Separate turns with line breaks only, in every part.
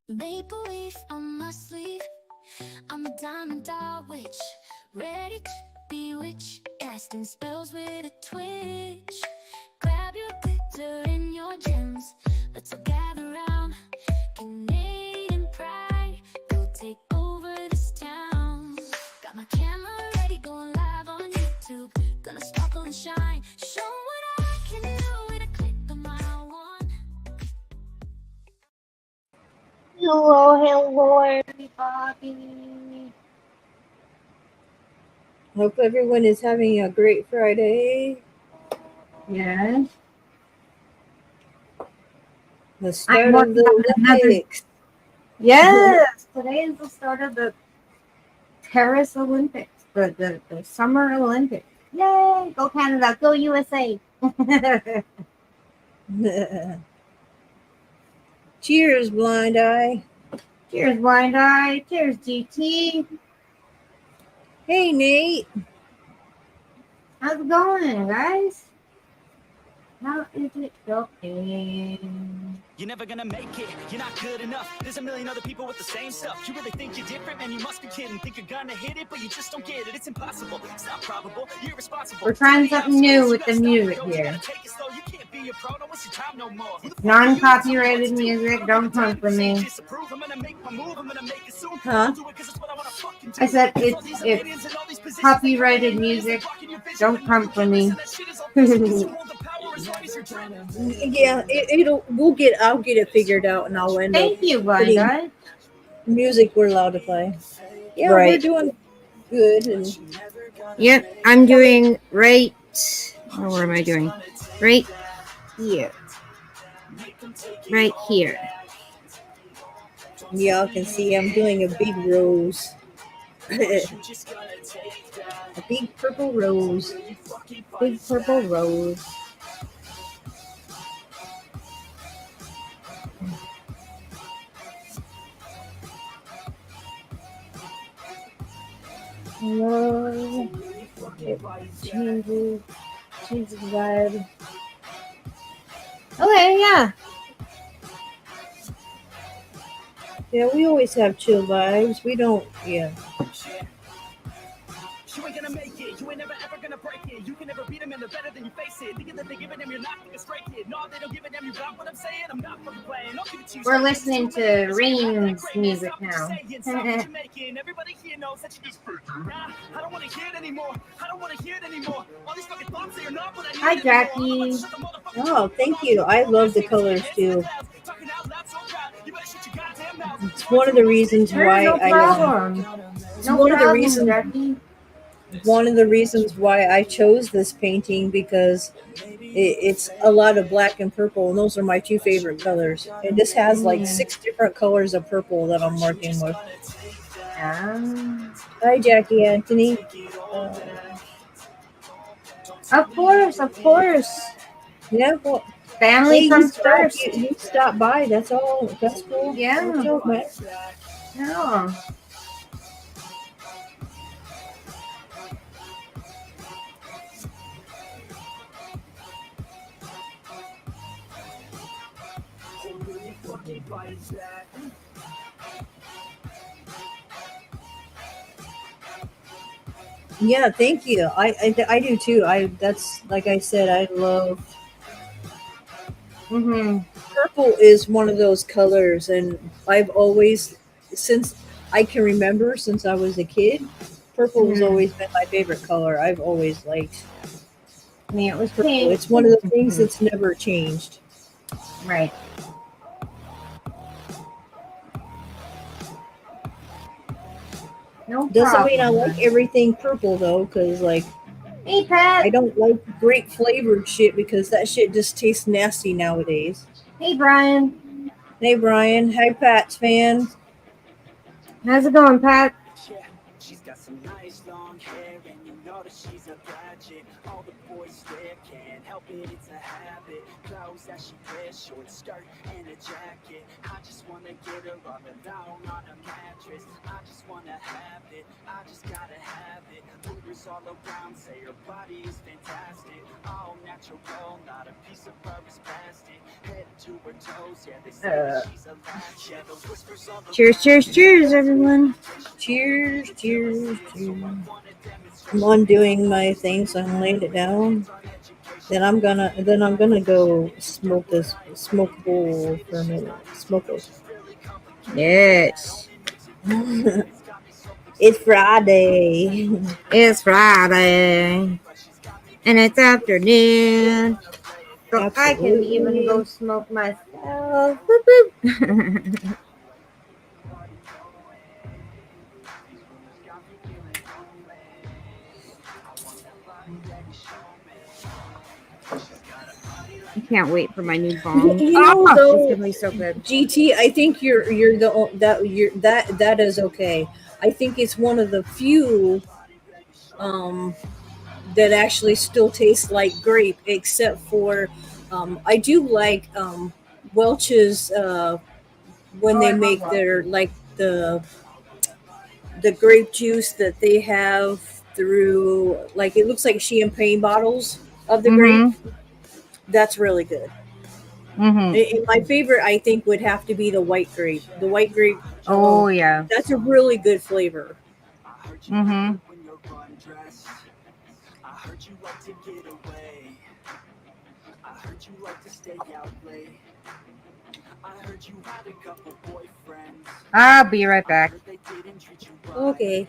Maple leaf on my sleeve. I'm a diamond doll witch, ready to bewitch, casting spells with a twitch. Grab your glitter and your gems. Let's all gather round. Canadian pride, go take over this town. Got my camera ready, going live on YouTube. Gonna sparkle and shine, show what I can do with a click of my wand.
Hello, everybody.
Hope everyone is having a great Friday.
Yes.
The start of the Olympics.
Yes, today is the start of the Paris Olympics, the Summer Olympics. Yay! Go Canada, go USA.
Cheers, Blind Eye.
Cheers, Blind Eye. Cheers, GT.
Hey, Nate.
How's it going, guys? How is it going?
You're never gonna make it, you're not good enough. There's a million other people with the same stuff. You really think you're different, man, you must be kidding. Think you're gonna hit it, but you just don't get it. It's impossible, it's not probable, you're irresponsible.
We're trying something new with the music here. Non-copyrighted music, don't come for me.
Huh?
I said it's copyrighted music, don't come for me.
Yeah, I'll get it figured out, and I'll end
Thank
up
you, Blind Eye.
music we're allowed to play. Yeah,
Right.
We're doing good. And
Yep, I'm doing right. Oh, what am I doing? Right here. Right here.
y'all can see I'm doing a big rose. A big purple rose.
Big purple rose.
Hello. It changes the vibe.
Okay, yeah.
Yeah, we always have chill vibes. We don't, yeah.
You ain't gonna make it, you ain't never ever gonna break it. You can never beat them and they're better than you face it. Thinking that they're giving them, you're not thinking straight kid. No, they don't give a damn, you got what I'm saying? I'm not fucking playing. I'll give it to you.
We're listening to Rain's music now.
Everybody here knows that you just nah, I don't wanna hear it anymore. I don't wanna hear it anymore. All these fucking thoughts, they are not what I need.
Hi, Jackie.
Oh, thank you. I love the colors too. It's one of the reasons why
No problem.
one of the reasons why I chose this painting, because it's a lot of black and purple, and those are my two favorite colors. And this has like 6 different colors of purple that I'm working with. Hi, Jackie Anthony.
Of course.
Yeah, well,
family comes first.
You stop by. That's all. That's cool.
Yeah.
That's all, man.
Yeah.
Yeah, thank you. I do too. That's like I said. I love. Purple is one of those colors, and I've always, since I can remember, since I was a kid, purple has always been my favorite color. I've always liked.
I mean, it was
purple.
pink.
It's one of the things that's never changed.
Right. No
Doesn't mean I like everything purple though, because like,
hey, Pat.
I don't like great flavored shit because that shit just tastes nasty nowadays.
Hey, Brian.
Hey, Brian. Hi, Pat's fan.
How's it going, Pat?
She's got some nice long hair, and you know that she's a gadget. All the boys stare, can't help it, it's a habit. Clothes that she wears, short skirt and a jacket. I just wanna get her all alone on a mattress. I just wanna have it, I just gotta have it. Rumors all around say her body is fantastic, all natural, not a piece of fur is plastic. Head to her toes, yeah, they say that she's a latch. Yeah, those whispers all
Cheers,
around
cheers,
say her
cheers,
body's a
everyone.
freak, yeah, she's no
Cheers,
actor till I
cheers,
see it. So I
cheers.
wanna demonstrate,
I'm
show me how
undoing my
hard it's
thing,
like.
so I'm laying it down.
Hands-on education,
Then I'm
baby,
gonna
give
then
me
I'm
life
gonna
position.
go
If you're
smoke
bored,
this
I ain't
smoke
lame. They
bowl
say that
for a
she's
minute.
not easy,
Smoke
no,
it.
she's really complicated. And that
Yes.
only makes it better. It's got me so
It's
fixated on her body that I
Friday.
hate it.
It's
I wanna take it
Friday.
back, but she's got me
And it's
contemplating. She ain't
afternoon.
gonna play it.
So I can even go
Absolutely.
smoke myself. Boop, boop. I can't wait for my new bong.
You know,
Oh, it's
though,
gonna be so good.
GT, I think you're that that is okay. I think it's one of the few um that actually still tastes like grape, except for I do like Welch's when they make their like the grape juice that they have through, like, it looks like champagne bottles of the grape.
Mm-hmm.
That's really good.
Mm-hmm.
And my favorite, I think, would have to be the white grape. The white grape,
Oh
oh,
yeah.
that's a really good flavor.
I heard you like
Mm-hmm.
it when you're undressed. I heard you like to get away. I heard you like to stay out late. I heard you had a couple boyfriends.
I'll be right
I
back.
heard they didn't treat you right.
Okay.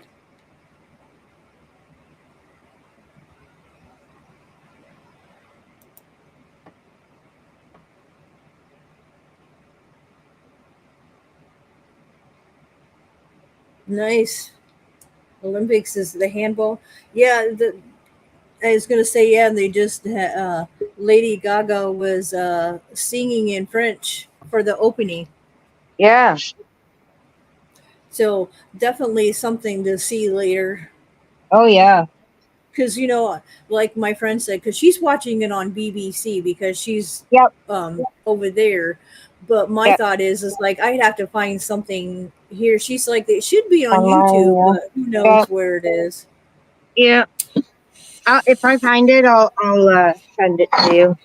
Nice. Olympics is the handball. Yeah, I was gonna say, yeah, and they just Lady Gaga was singing in French for the opening,
Yeah.
so definitely something to see later.
Oh yeah.
Because like my friend said, because she's watching it on BBC because she's
Yep.
over there. But my
Yep.
thought is like I'd have to find something here. She's like it should be on YouTube,
Online.
but who
Yeah.
knows where it is.
Yeah. If I find it, I'll send it to you.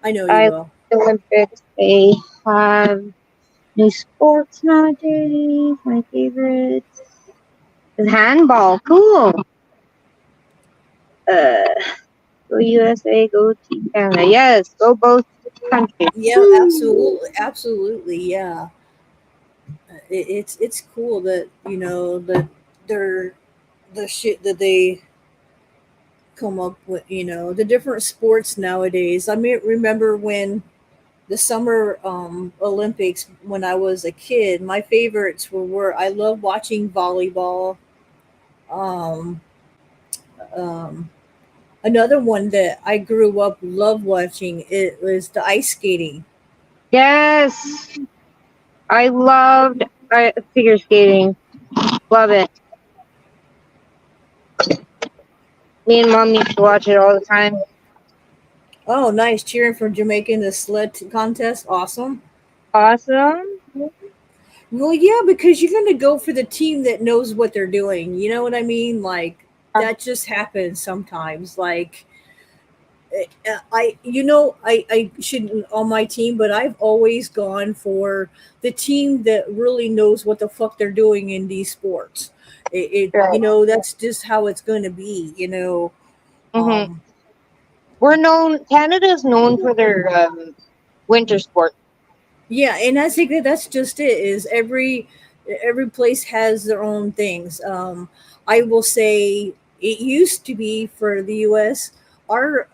I know you
I
will.
the Olympics. They have new sports nowadays. My favorite is handball. Cool. Uh, go USA. Go Team Canada. Yes. Go both countries.
Yeah,
Woo.
absolutely, absolutely, yeah. It's cool that that they're the shit that they come up with. The different sports nowadays. I mean, remember when the summer Olympics when I was a kid. My favorites were I love watching volleyball. Um, um, Another one that I grew up love watching it was the ice skating.
Yes. I loved figure skating. Love it. Me and mom used to watch it all the time.
Oh, nice, cheering for Jamaica in the sled contest. Awesome.
Awesome.
Well, yeah, because you're going to go for the team that knows what they're doing. You know what I mean? Like that just happens sometimes. Like I shouldn't on my team, but I've always gone for the team that really knows what the fuck they're doing in these sports.
Right.
That's just how it's going to be.
Hmm.
Um,
We're known. Canada's known for their winter sport.
yeah, and I think that's just it. Is every place has their own things. I will say it used to be for the U.S. Our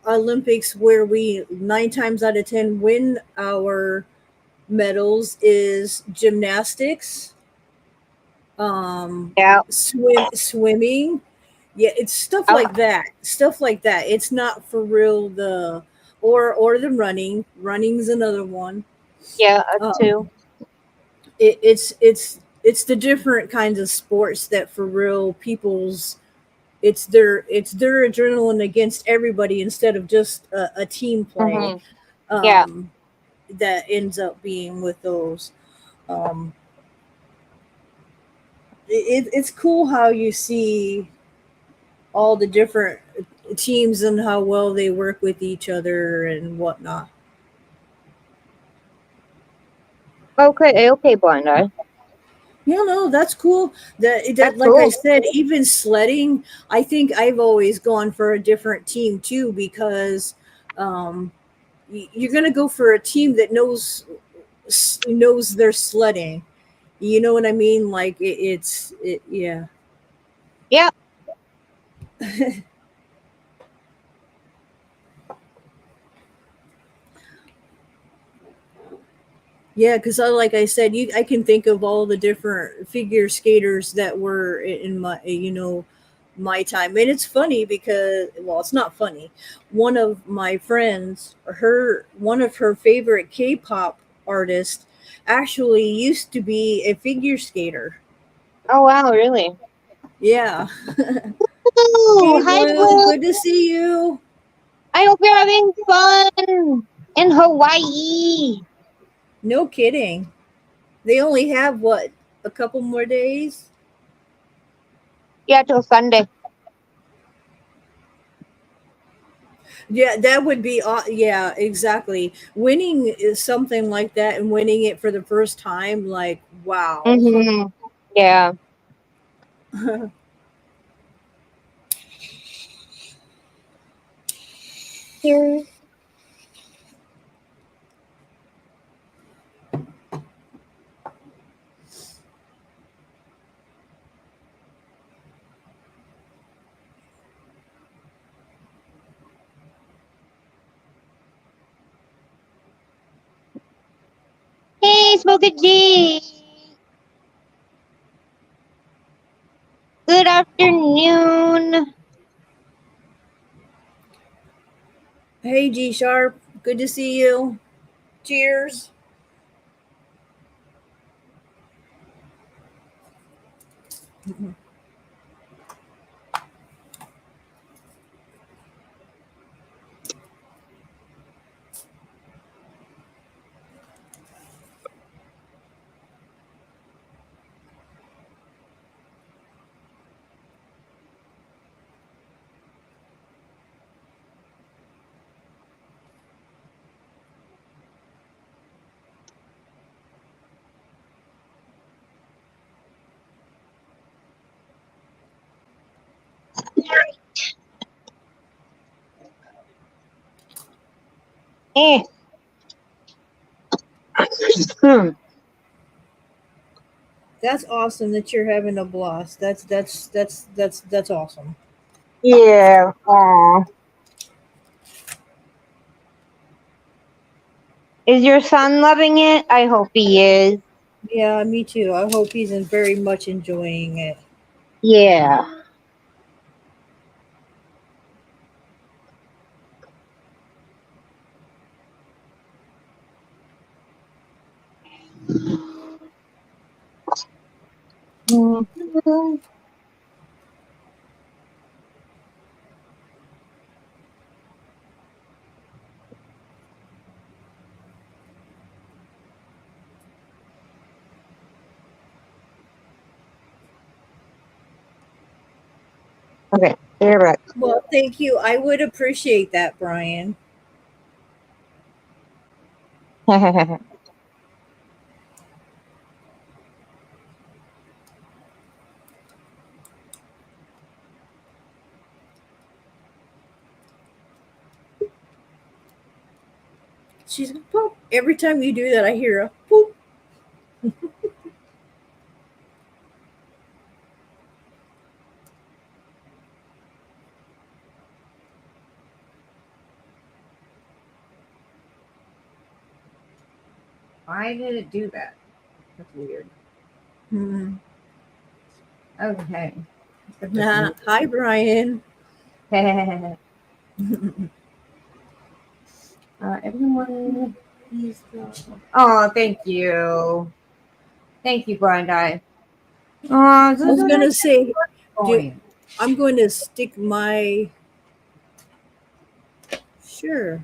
Olympics where we 9 times out of 10 win our medals is gymnastics,
Yeah.
swimming. Yeah, it's stuff
Oh,
like that. Stuff like that. It's not for real or the running. Running's another one.
yeah. Us
Um,
too.
it's the different kinds of sports that for real people's it's their adrenaline against everybody instead of just a team play.
Hmm. Yeah.
Um, that ends up being with those. Um, it's cool how you see. all the different teams and how well they work with each other and whatnot.
Okay, okay, Blondie.
Yeah, no, that's cool. That
That's
like I
cool.
said, even sledding, I think I've always gone for a different team too because um, you're gonna go for a team that knows their sledding. You know what I mean? Like yeah.
Yep.
Yeah, because like I said, I can think of all the different figure skaters that were in my my time, and it's funny because well, it's not funny. One of my friends, one of her favorite K-pop artists, actually used to be a figure skater.
Oh wow, really?
Yeah.
Ooh,
Hey,
hi,
Blue,
Blue.
good to see you.
I hope you're having fun in Hawaii.
No kidding. They only have what, a couple more days.
Yeah, till Sunday.
Yeah, that would be yeah, exactly. Winning is something like that, and winning it for the first time, like wow.
Mm-hmm. Yeah. Here. Hey, Smoky G. Good afternoon.
Hey, G Sharp, good to see you. Cheers.
Eh. Hmm.
That's awesome that you're having a blast. That's awesome.
Yeah. Aw. Is your son loving it? I hope he is.
Yeah, me too. I hope he's very much enjoying it.
Yeah. Mhm. Okay. You're right.
Well, thank you. I would appreciate that, Brian. She's poop. Every time you do that, I hear a poop.
Why did it do that? That's weird.
Hmm.
Okay.
Hi, Brian.
Everyone, please go. Oh, thank you. Thank you, Blind Eye. Oh,
I was gonna say, do
going.
I'm going to stick my sure.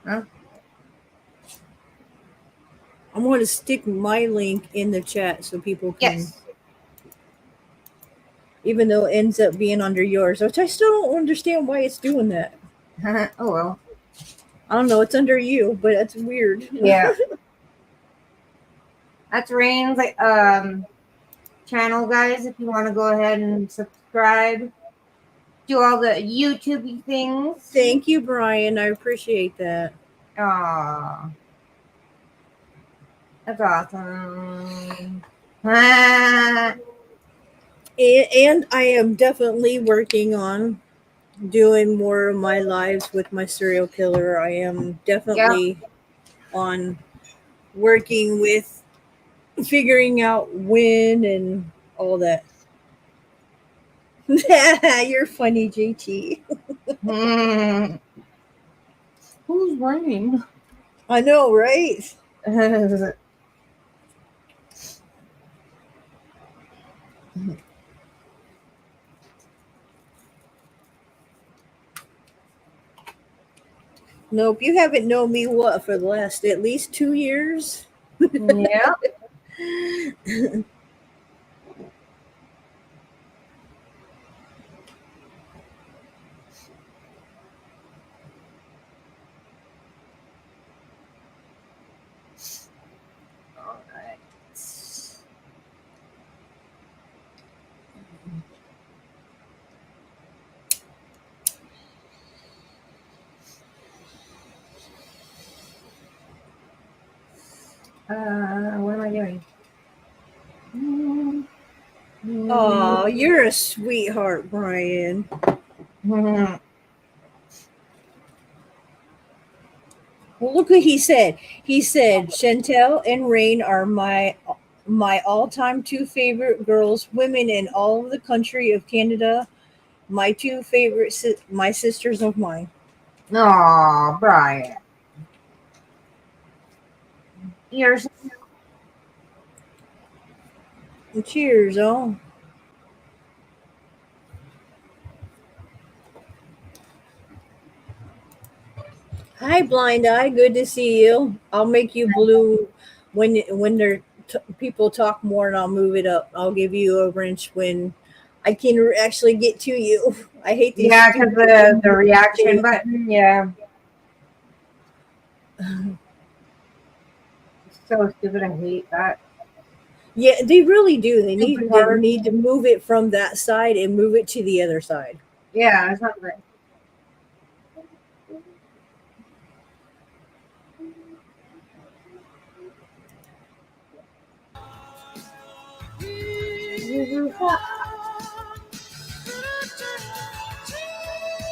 Huh?
I'm going to stick my link in the chat so people can.
Yes.
even though it ends up being under yours, which I still don't understand why it's doing that.
Oh well.
I don't know. It's under you, but it's weird.
Yeah. That's Rain's channel, guys. If you want to go ahead and subscribe, do all the YouTubey things.
Thank you, Brian. I appreciate that.
Aw, that's awesome. Ah,
And I am definitely working on doing more of my lives with my serial killer. I am
yep.
definitely on working with figuring out when and all that. You're funny, JT.
Hmm. Who's running?
I know, right? Nope, you haven't known me what for the last at least 2 years.
Yep. All right. What am I doing?
Oh, you're a sweetheart, Brian. Well, look what he said. He said Chantel and Rain are my all-time two favorite girls, women in all of the country of Canada. My two favorite, my sisters of mine.
Aw, Brian. You're so
Cheers, oh. Hi, Blind Eye. Good to see you. I'll make you blue when people talk more, and I'll move it up. I'll give you a wrench when I can actually get to you. I hate these
yeah, because
stupid.
the reaction button. Yeah, so stupid. I hate that.
Yeah, they really do. They
Stupid hard.
need to move it from that side and move it to the other side.
Yeah, it's not great.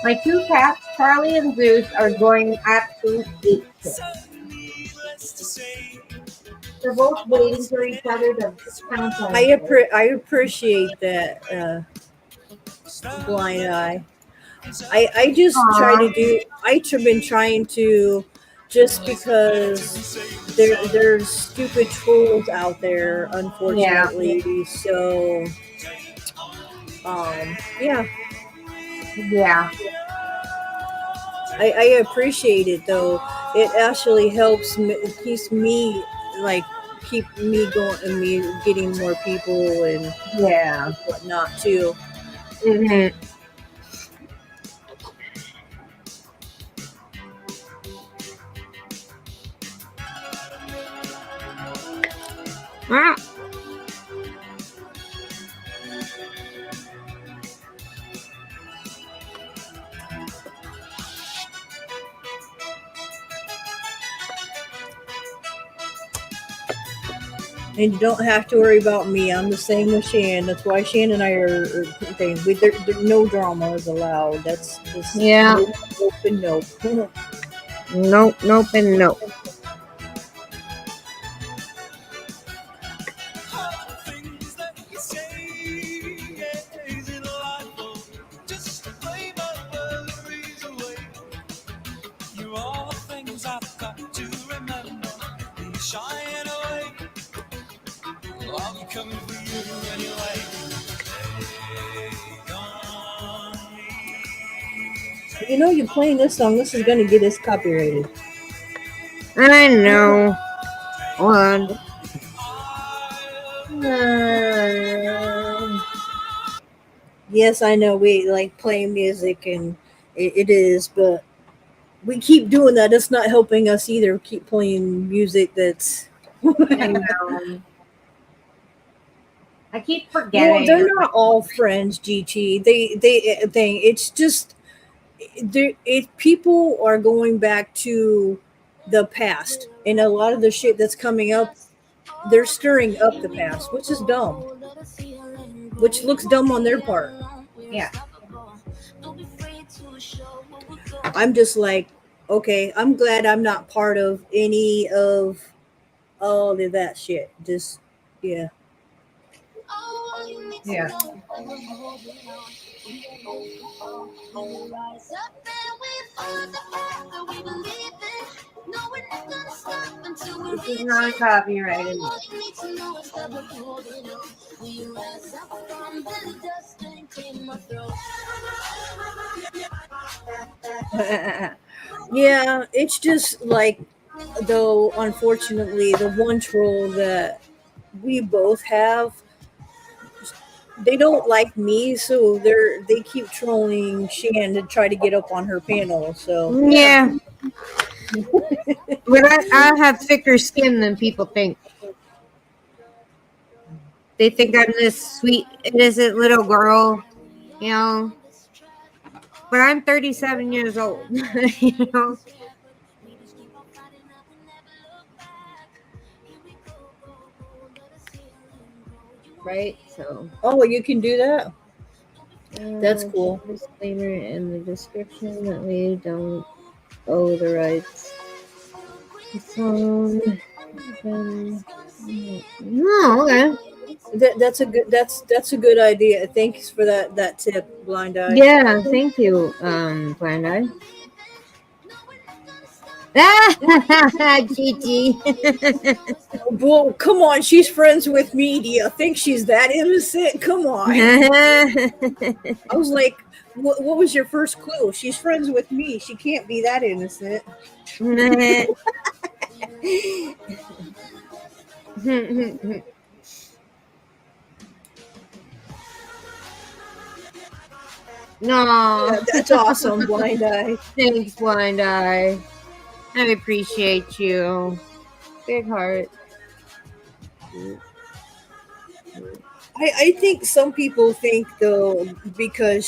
My two cats, Charlie and Zeus, are going absolute ape shit. They're both waiting for each other to pounce on each other.
I appreciate that, Blind Eye. I just try
Aw,
to do. I've been trying to, just because there's stupid trolls out there,
yeah,
unfortunately. So yeah,
yeah,
I appreciate it though. It actually helps me, it keeps me like keep me going and me getting more people and
yeah.
whatnot too.
Hmm.
And you don't have to worry about me. I'm the same with Shan. That's why Shan and I are thing. No drama is allowed. That's just
Yeah.
nope, nope, and nope.
Nope, nope, and nope.
You know, you're playing this song. This is gonna get us copyrighted.
I know. One.
Yes, I know we like playing music, and it is, but we keep doing that. It's not helping us either. Keep playing music that's.
I know. I keep
Well,
forgetting.
they're
I'm
not
like,
all friends, GT. They it's just there. It people are going back to the past, and a lot of the shit that's coming up, they're stirring up the past, which is dumb. Which looks dumb on their part.
yeah,
I'm just like, okay, I'm glad I'm not part of any of all of that shit. Just yeah.
yeah. This is not copyrighted.
Yeah, it's just like, though, unfortunately, the one troll that we both have, they don't like me, so they keep trolling Shan to try to get up on her panel. So yeah.
Yeah, but I have thicker skin than people think. They think I'm this sweet, innocent little girl, you know. But I'm 37 years old, you know. Right? So,
Oh, well, you can do that. That's
check
cool.
the disclaimer in the description that we don't owe the rights. The song. No, okay.
That's a good idea. Thanks for that tip, Blind Eye.
Yeah, thank you, Blind Eye. Ah, Gigi.
Well, come on, she's friends with me. Do you think she's that innocent? Come on. I was like, what was your first clue? She's friends with me. She can't be that innocent.
No,
That's awesome, Blind Eye.
thanks, Blind Eye. I appreciate you. Big heart.
I think some people think though, because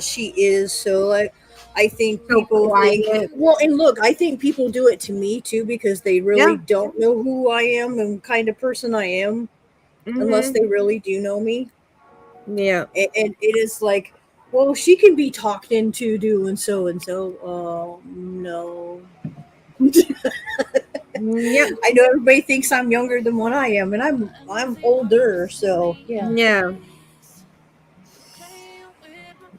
she is so like, I think
So
people think,
quiet.
well, and look, I think people do it to me too because they really
Yeah.
don't know who I am and kind of person I am unless
Mm-hmm.
they really do know me.
Yeah.
And it is like, well, she can be talked into doing so and so. No.
Yep.
I know everybody thinks I'm younger than what I am, and I'm older. So yeah.
Yeah.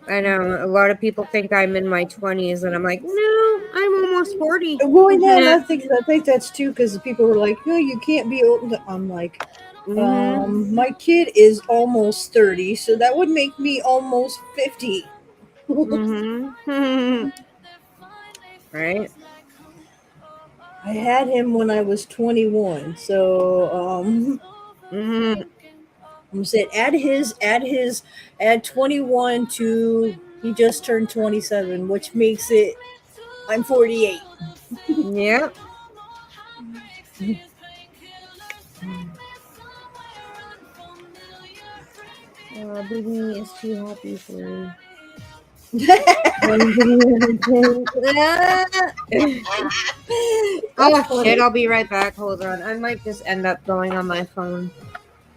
I know a lot of people think I'm in my 20s, and I'm like, no, I'm almost 40.
Well, and then I think that's too because people were like, "No, you can't be old." I'm like,
Mm-hmm.
my kid is almost 30, so that would make me almost 50.
Mm-hmm. Right?
I had him when I was 21, so
Mm-hmm.
I said add 21 to he just turned 27, which makes it I'm 48.
Yep. Baby is too happy for
That's
Oh shit,
funny.
I'll be right back. Hold on. I might just end up going on my phone.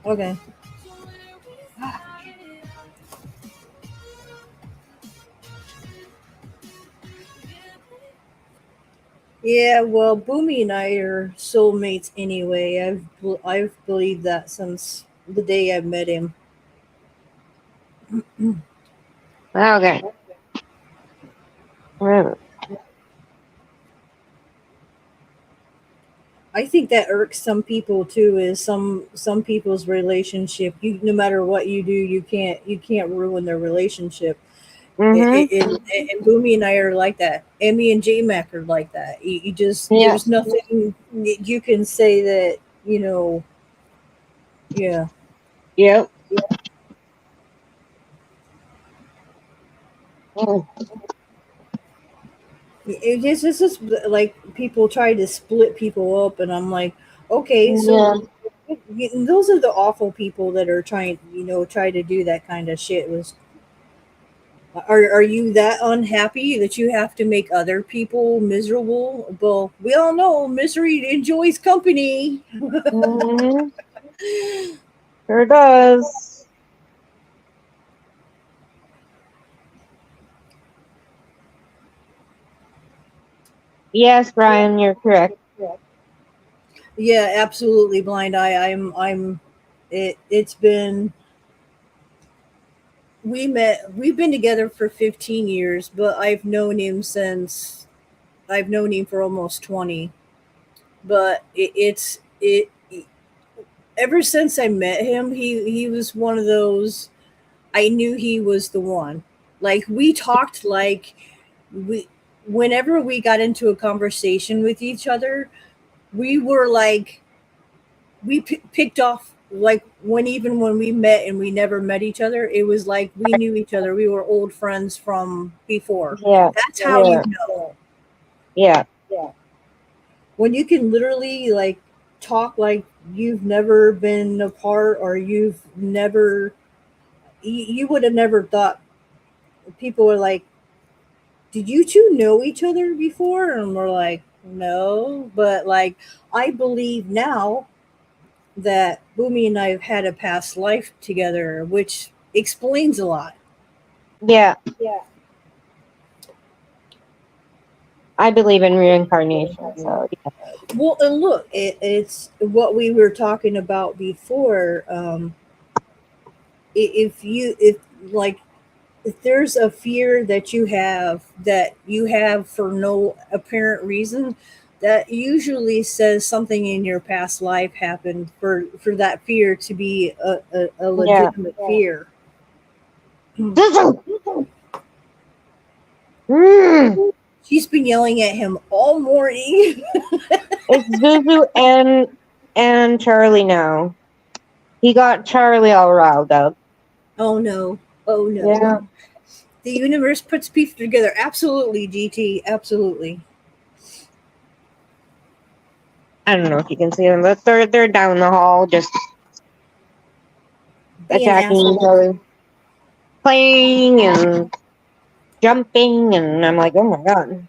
Okay. Yeah, well, Boomy and I are soulmates anyway. I've believed that since the day I met him.
Okay. Whatever.
I think that irks some people too. Is some people's relationship. You no matter what you do, you can't ruin their relationship.
Mm-hmm.
And Boomy and I are like that. Emmy and J Mac are like that. You just
Yeah.
there's nothing you can say that yeah.
Yep.
Mm,
This is like people try to split people up, and I'm like, okay,
yeah.
so those are the awful people that are trying, try to do that kind of shit. Was are you that unhappy that you have to make other people miserable? Well, we all know misery enjoys company.
Hmm. Sure does. Yes, Brian, you're correct.
Yeah, absolutely, blind eye. I'm. It's been we've been together for 15 years, but I've known him for almost 20. But it ever since I met him, he was one of those. I knew he was the one. Like we talked like we whenever we got into a conversation with each other, we were like picked off like when we met and we never met each other, it was like we knew each other. We were old friends from before.
Yeah,
That's how you
yeah,
know.
yeah,
When you can literally like talk like you've never been apart, or you would have never thought. People were like, did you two know each other before? And we're like, no, but like I believe now that Boomy and I have had a past life together, which explains a lot.
yeah.
Yeah.
I believe in reincarnation, so yeah.
Well, and look, it's what we were talking about before. If like if there's a fear that you have for no apparent reason, that usually says something in your past life happened for that fear to be a
Yeah.
legitimate fear.
Zuzu! Mm.
She's been yelling at him all morning.
It's Zuzu and Charlie now. He got Charlie all riled up.
Oh no. Oh no.
Yeah.
The universe puts people together. Absolutely, GT. Absolutely.
I don't know if you can see them, but they're down the hall just
Being
attacking each
assholes.
other, playing and jumping, and I'm like, oh my god.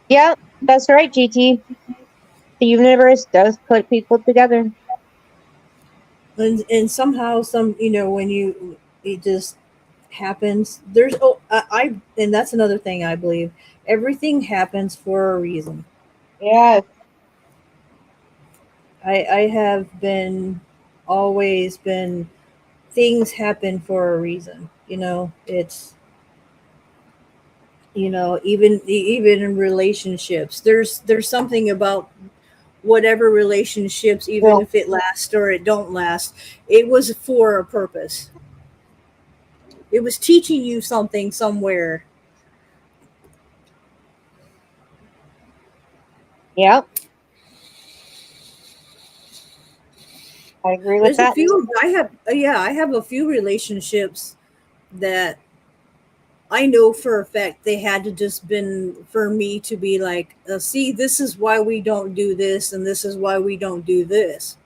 Yeah, that's right, GT. The universe does put people together.
And somehow when you it just happens. There's I and that's another thing I believe. Everything happens for a reason.
Yes.
I have been always been things happen for a reason. It's even in relationships. There's something about whatever relationships, even
Yeah.
if it lasts or it don't last, it was for a purpose. It was teaching you something somewhere.
Yep. I agree with
There's a
that.
few I have yeah, I have a few relationships that I know for a fact they had to just been for me to be like, see, this is why we don't do this, and this is why we don't do this.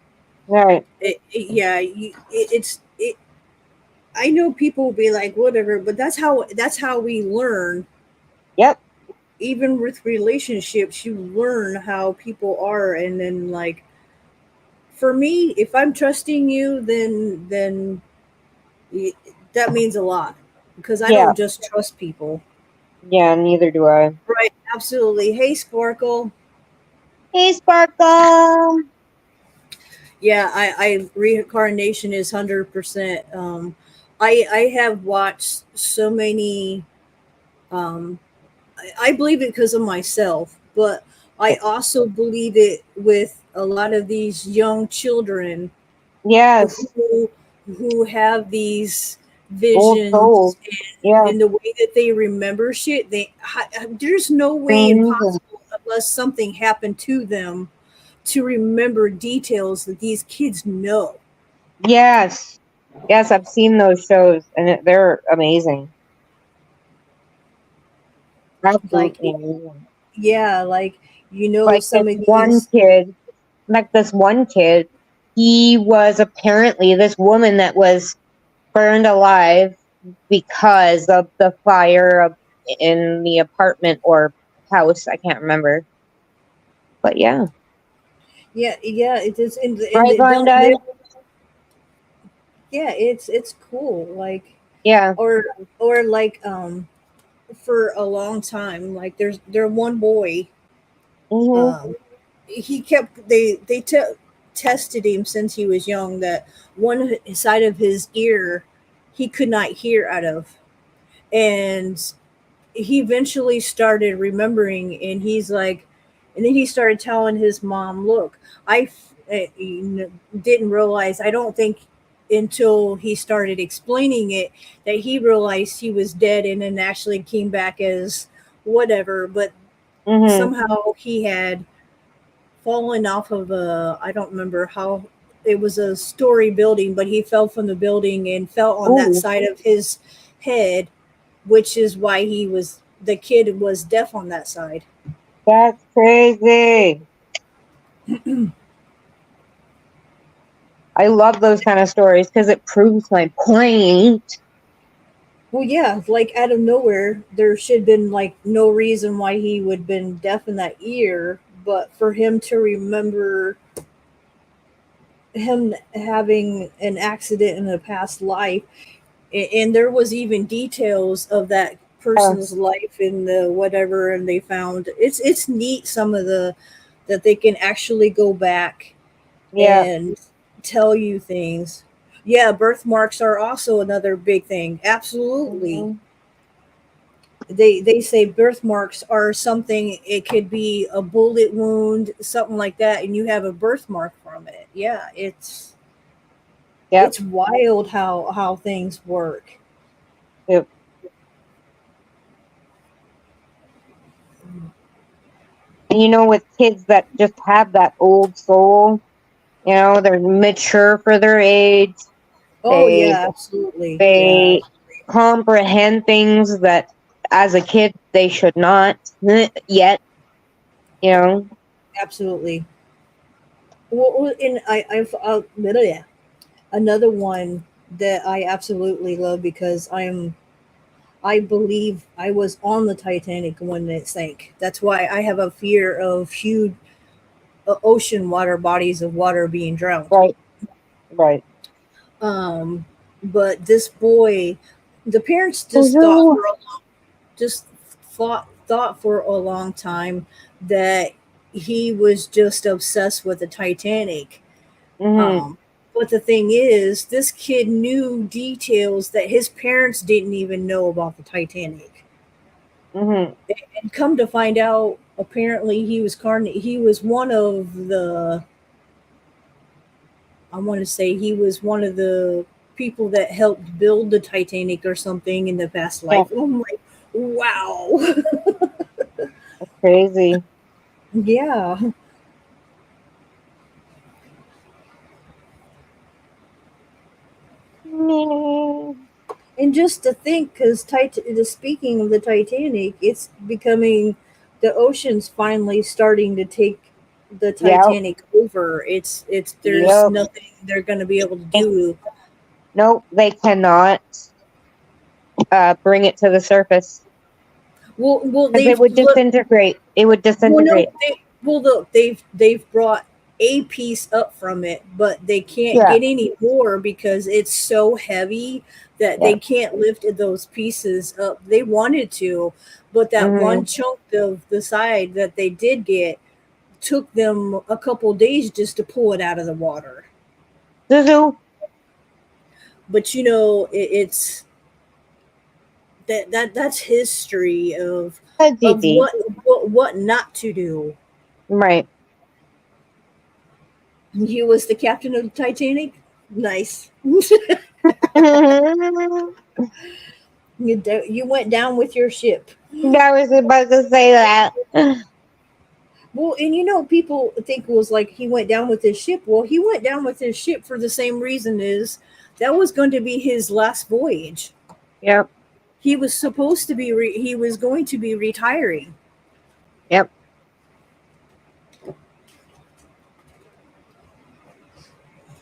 Right.
Yeah, it's it. I know people will be like, whatever, but that's how we learn.
Yep.
Even with relationships, you learn how people are, and then like for me, if I'm trusting you, then y- that means a lot because I
Yeah.
don't just trust people.
Yeah, neither do I.
Right, absolutely. Hey, Sparkle.
Hey, Sparkle!
Yeah, I reincarnation is 100%. I have watched so many. Um, I believe it because of myself, but I also believe it with a lot of these young children
Yes.
who have these
Old souls.
visions,
Yeah.
and the way that they remember shit. There's no way
Dreams and
impossible unless something happened to them to remember details that these kids know.
Yes. Yes, I've seen those shows and they're amazing.
Like,
Absolutely amazing.
yeah, like,
Like
some of these.
this one kid, he was apparently this woman that was burned alive because of the fire in the apartment or house. I can't remember. But yeah.
Yeah, yeah, it is, and
Right,
they don't.
Glenda?
Yeah, it's cool. Like,
Yeah.
or like, for a long time, like, there one boy,
Mm-hmm.
um he kept tested him since he was young, that one side of his ear he could not hear out of, and he eventually started remembering, and he's like, and then he started telling his mom, look, didn't realize, I don't think, until he started explaining it, that he realized he was dead, and then actually came back as whatever, but
Mm-hmm.
somehow he had fallen off of a, I don't remember how, it was a story building, but he fell from the building and fell on that
Ooh,
side of his head, which is why the kid was deaf on that side.
that's crazy. I love those kind of stories because it proves my point.
Well, yeah, like, out of nowhere, there should have been, like, no reason why he would have been deaf in that ear, but for him to remember him having an accident in a past life, and there was even details of that
Uh,
person's life in the whatever, and they found, it's neat, some of the, that they can actually go back
yeah.
and tell you things. Yeah, birthmarks are also another big thing. Absolutely.
Mhm.
They say birthmarks are something, it could be a bullet wound, something like that, and you have a birthmark from it. Yeah,
Yep.
it's wild how things work.
Yep. And with kids that just have that old soul, they're mature for their age.
Oh
They
yeah, absolutely. Yeah,
they comprehend things that as a kid they should not yet. You know.
absolutely. Well, and I've yeah. Another one that I absolutely love, because I believe I was on the Titanic when it sank. That's why I have a fear of huge ocean water, bodies of water being drowned.
Right. Right.
Um, but this boy, the parents
Mhm.
just thought for a long time that he was just obsessed with the Titanic.
Mhm.
Um, but the thing is, this kid knew details that his parents didn't even know about the Titanic.
Mhm.
And come to find out, apparently he was one of the, I want to say he was one of the people that helped build the Titanic or something in the past
Yeah.
life. And I'm like, wow.
Crazy.
Yeah.
Mhm.
And just to think, because speaking of the Titanic, it's becoming, the ocean's finally starting to take the
Yep.
Titanic over. It's there's
Yep.
nothing they're going to be able to do.
Nope. They cannot bring it to the surface
Well,
because it
they've
would
look.
disintegrate. It would
Well,
disintegrate.
no, look, they've brought a piece up from it, but they can't
Yeah.
get any more because it's so heavy that
Yeah.
they can't lift those pieces up. They wanted to, but that one
Mhm.
chunk of the side that they did get took them a couple days just to pull it out of the water.
Zuzu.
But it's that's history of
Gigi.
what not to do.
Right.
He was the captain of the Titanic. Nice. You went down with your ship.
I was about to say that.
Well, and people think it was like he went down with his ship. Well, he went down with his ship for the same reason is that was going to be his last voyage.
Yep.
He was supposed to be he was going to be retiring.
Yep.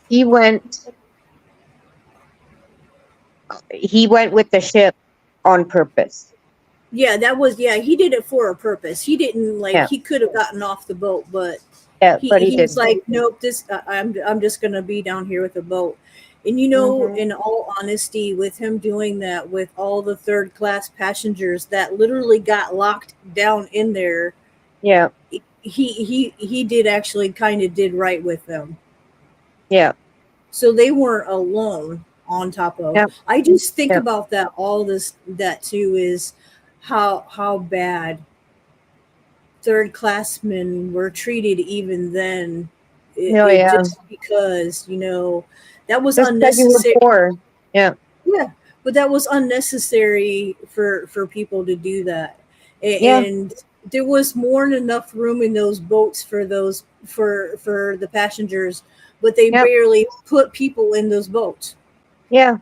He went. He went with the ship on purpose.
Yeah, he did it for a purpose. He didn't
Yeah.
he could have gotten off the boat, but
Yeah, but he
he's
didn't.
like, nope, this I'm just going to be down here with the boat. And
Hmm.
in all honesty, with him doing that with all the third class passengers that literally got locked down in there,
Yeah.
he did actually kind of did right with them.
Yeah.
So they weren't alone on top of.
Yep.
I just think
Yep.
about that too is how bad third classmen were treated even then.
Oh
It
yeah.
just because that was
Just because you were
unnecessary.
poor. Yeah.
Yeah, but that was unnecessary for people to do that.
Yeah.
And there was more than enough room in those boats for those for the passengers, but they
Yep.
barely put people in those boats.
Yeah.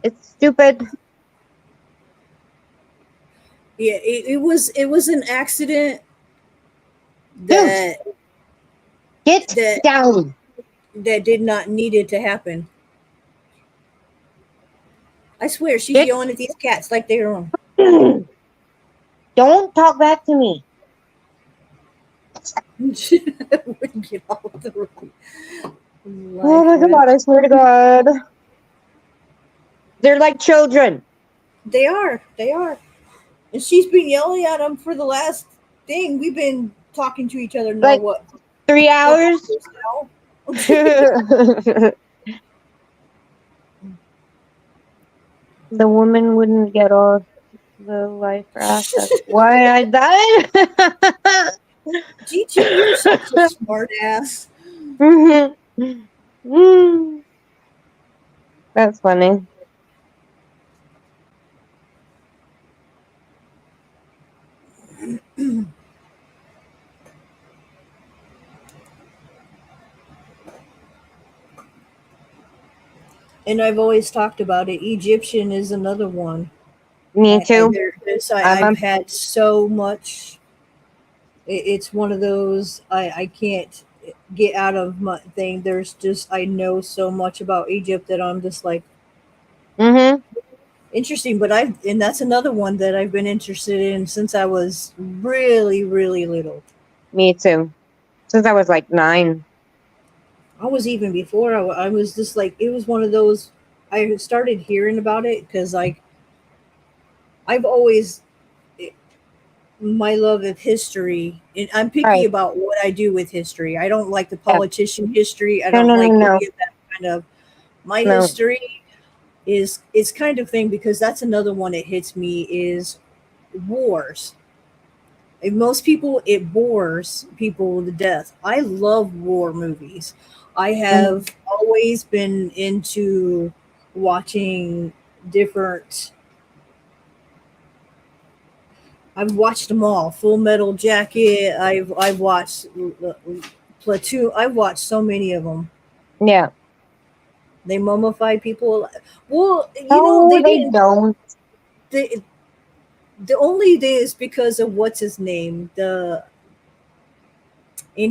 It's stupid.
Yeah, it was an accident
Dude,
that
get
that
down.
that did not needed to happen. I swear she's
Get.
yelling at these cats like they're wrong.
Don't talk back to me.
Get off the room.
Oh my
Life.
god! I swear to God, they're like children.
They are. They are. And she's been yelling at them for the last thing. We've been talking to each other now,
Like
what,
3 hours.
hours now?
The woman wouldn't get off the life raft. That's why I died.
Gigi, you're such a smart ass.
Mhm. Mm. That's funny.
And I've always talked about it. Egyptian is another one.
Me too. I'm
I've
a,
had so much. It's one of those I can't get out of my thing. There's just I know so much about Egypt that I'm just like
mm-hmm.
interesting. But and that's another one that I've been interested in since I was really really little.
Me too. Since I was like 9.
I was even before I was just like it was one of those. I started hearing about it because like I've always my love of history, and I'm picky
Right.
about what I do with history. I don't like the
Yeah.
politician history. I
No,
don't
no, no,
like
no,
any of that kind of. My
no.
history is kind of thing because that's another one that hits me is wars. And most people it bores people to death. I love war movies. I
Mhm.
have always been into watching different. I've watched them all. Full Metal Jacket. I've watched Platoon. I've watched so many of them.
Yeah.
They mummify people. Well,
No,
they
they
didn't.
don't.
They, the only thing is because of what's his name. And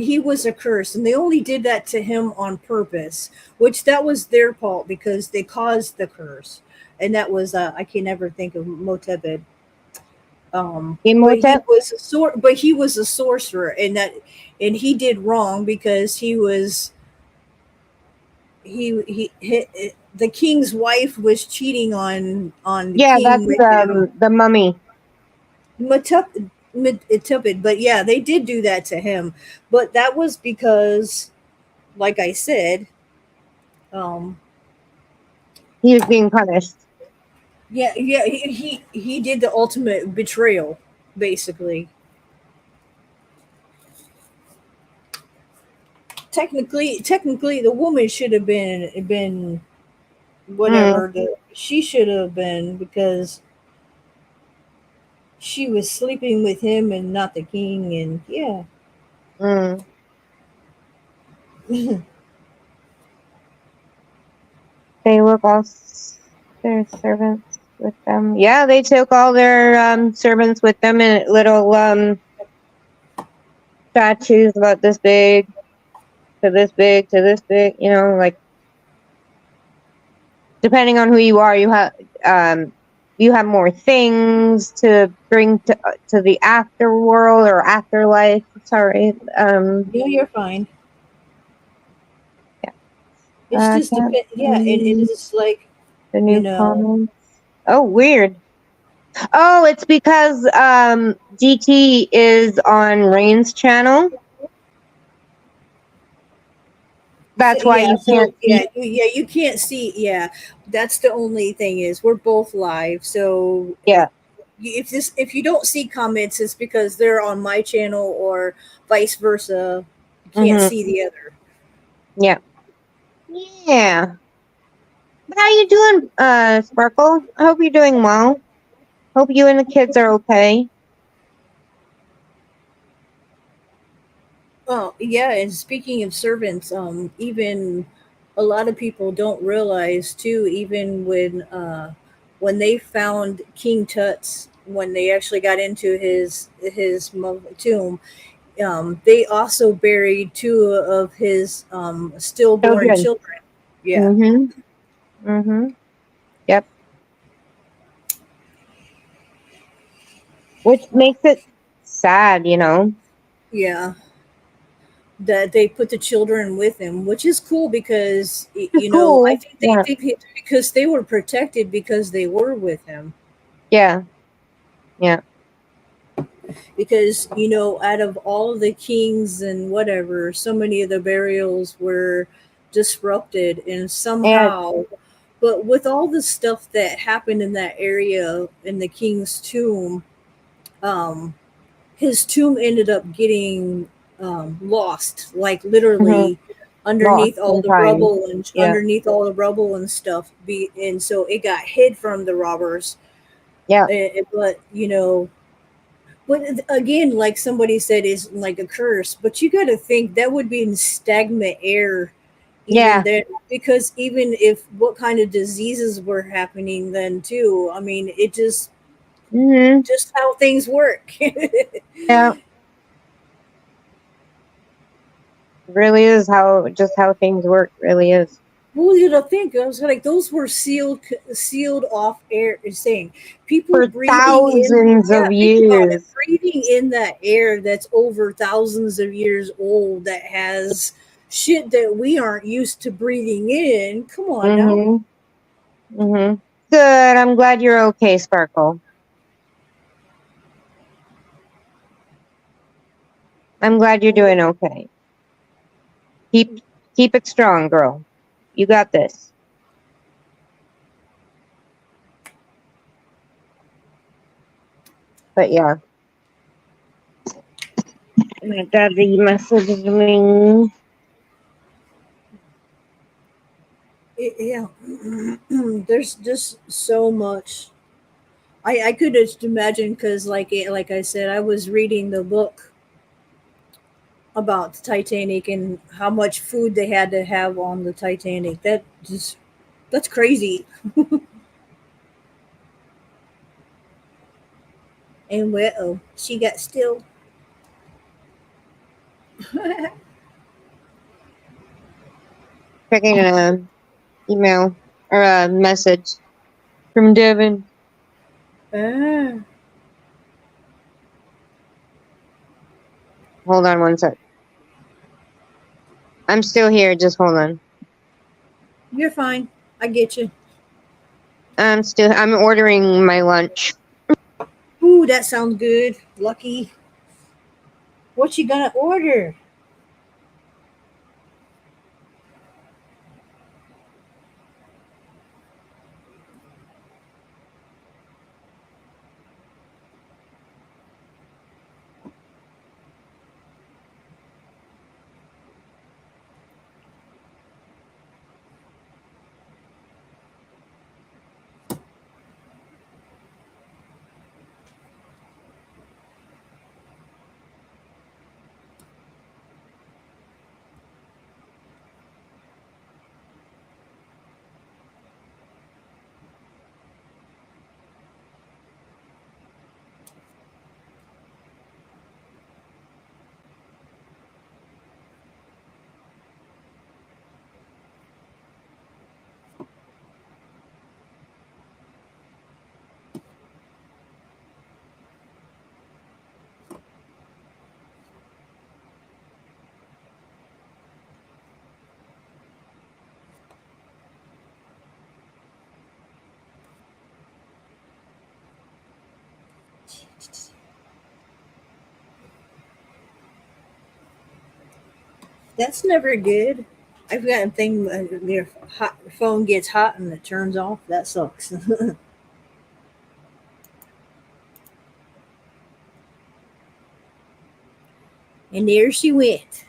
he was a curse, and they only did that to him on purpose, which that was their fault because they caused the curse, and that was I can never think of Motebed. But
Imhotep?
he was a sorcerer, and he did wrong because the king's wife was cheating on the
Yeah, that's
king with him.
the mummy.
Matupid, but yeah, they did do that to him, but that was because, like I said, um,
He was being punished.
yeah, he did the ultimate betrayal, basically. Technically, the woman should have been
Mm.
whatever she should have been because she was sleeping with him and not the king, and yeah.
Mm. They look all their servants with them. Yeah, they took all their servants with them in little statues about this big to this big to this big. You know, like depending on who you are, um you have more things to bring to the afterworld or afterlife. Sorry.
Yeah, you're fine.
Yeah.
It's just
Can't
depend. Yeah, it
see
is like,
the
you
new
know.
comments. Oh, weird. Oh, it's because GT is on Rain's channel.
So,
That's why
yeah,
you
so
can't see.
yeah, you can't see. Yeah, that's the only thing is we're both live. So
Yeah.
if you don't see comments, it's because they're on my channel or vice versa. You can't
Mhm.
see the other.
Yeah. Yeah. But how you doing, Sparkle? I hope you're doing well. Hope you and the kids are okay.
Oh, yeah, and speaking of servants, even a lot of people don't realize too, even when they found King Tut's, when they actually got into his tomb, they also buried two of his stillborn
Children.
children. Yeah,
Mhm. Mhm. Yep. Which makes it sad, you know.
yeah. That they put the children with him, which is cool because
It's
I
cool.
think they
Yeah.
think because they were protected because they were with him.
Yeah. Yeah.
Because out of all of the kings and whatever, so many of the burials were disrupted and
And
somehow, but with all the stuff that happened in that area in the king's tomb, um his tomb ended up getting lost, like
mhm.
literally
Lost
underneath all
in
the
time.
rubble and
Yeah.
stuff, and so it got hid from the robbers.
Yeah.
But but again, like somebody said, is like a curse. But you got to think that would be in stagnant air, even
Yeah.
there, because even if what kind of diseases were happening then too. I mean, it
Mhm.
just how things work.
Yeah. Really is how things work. Really is.
Well, you to think I was like those were sealed off air. Is saying people
For
breathing in.
thousands
Yeah,
of
think about it.
years.
Breathing in that air that's over thousands of years old that has shit that we aren't used to breathing in. Come on now.
Mhm. Mhm. Good. I'm glad you're okay, Sparkle. I'm glad you're doing okay. Keep keep it strong, girl. You got this. But yeah, my daddy messaged me.
Yeah, there's just so much. I could just imagine because like I said, I was reading the book about the Titanic and how much food they had to have on the Titanic. That's crazy. And well, she got still.
Checking a email or a message from Devin.
Ah,
Hold on one sec. I'm still here. Just hold on.
you're fine. I get you.
I'm ordering my lunch.
Ooh, that sounds good. Lucky. What you gonna order? That's never good. I've got a thing your phone gets hot and it turns off. That sucks. And there she went.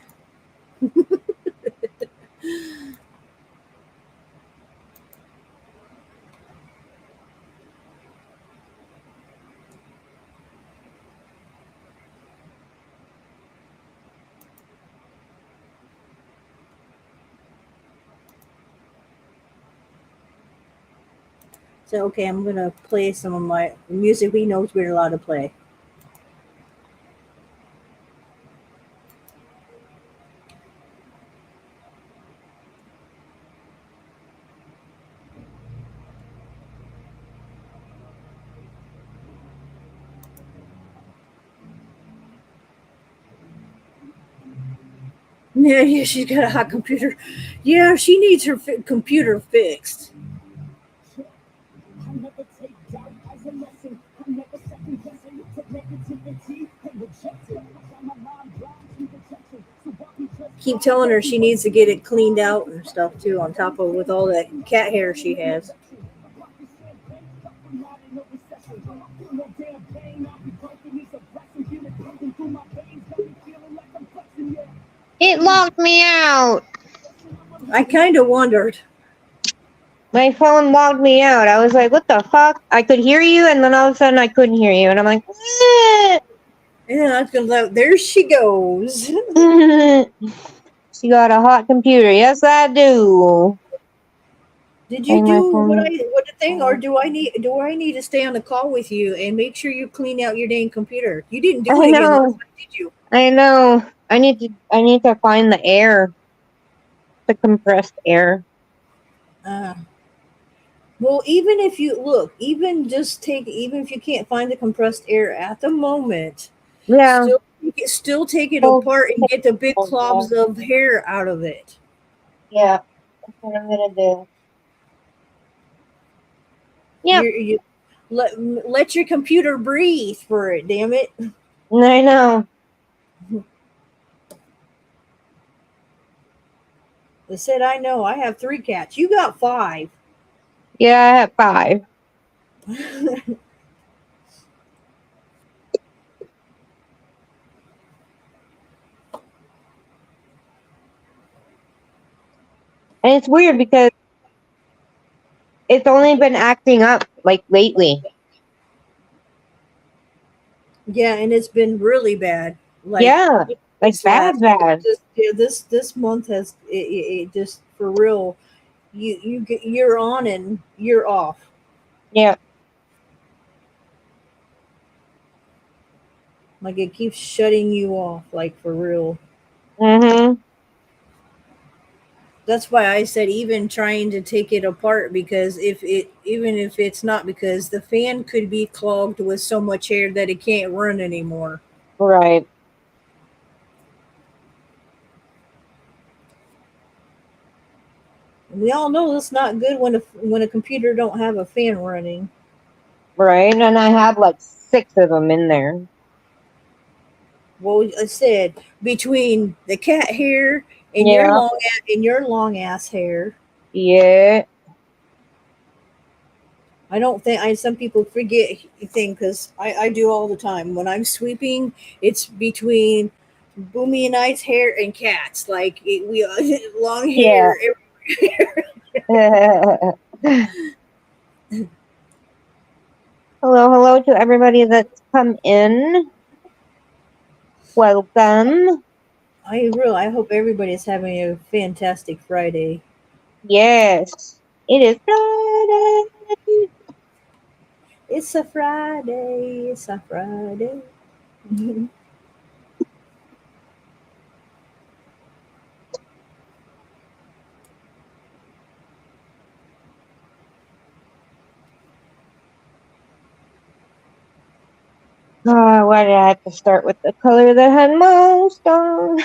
So okay, I'm gonna play some of my music we know we're allowed to play. Yeah, yeah, she's got a hot computer. Yeah, she needs her computer fixed.
I'll never take doubt as a lesson. I'll never second guess it to negativity and reject it. I got my mind blind to rejection. So why we just
Keep telling her she needs to get it cleaned out and stuff too. On top of with all that cat hair she has.
It locked me out.
I kind of wondered.
My phone logged me out. I was like, what the fuck? I could hear you, and then all of a sudden I couldn't hear you. And I'm like,
Yeah, I was gonna. There she goes.
she got a hot computer. Yes, I do.
Did you
And my
do
phone.
what the thing, or do I need to stay on the call with you and make sure you clean out your dang computer? You didn't do
I
it again last
know.
time, did you?
I know. I need to find the air, the compressed air.
Uh, well, even if you look, even if you can't find the compressed air at the moment,
Yeah.
still take it
Oh,
apart and get the big clobs of hair out of it.
yeah. That's what I'm gonna do. Yep.
You let your computer breathe for it. Damn it!
I know.
I said I know. I have 3 cats. You got 5.
Yeah, I have 5. And it's weird because it's only been acting up like lately.
Yeah, and it's been really bad. Like
Yeah. Like
this
bad,
last
bad.
this month has it just for real. You're on and you're off.
Yeah.
Like it keeps shutting you off. Like for real.
Mm-hmm.
That's why I said even trying to take it apart, because even if it's not, because the fan could be clogged with so much air that it can't run anymore.
Right.
We all know it's not good when a computer don't have a fan running.
Right. And I have like 6 of them in there.
Well, I said between the cat hair and
Yeah.
your long ass hair.
Yeah.
I don't think I some people forget thing because I do all the time when I'm sweeping. It's between Boomy and I's hair and cats. Like we long
Yeah.
hair.
Hello, hello to everybody that's come in. Welcome.
I hope everybody's having a fantastic Friday.
Yes. It is Friday.
It's a Friday. It's a Friday.
Oh, why did I have to start with the color that had most on?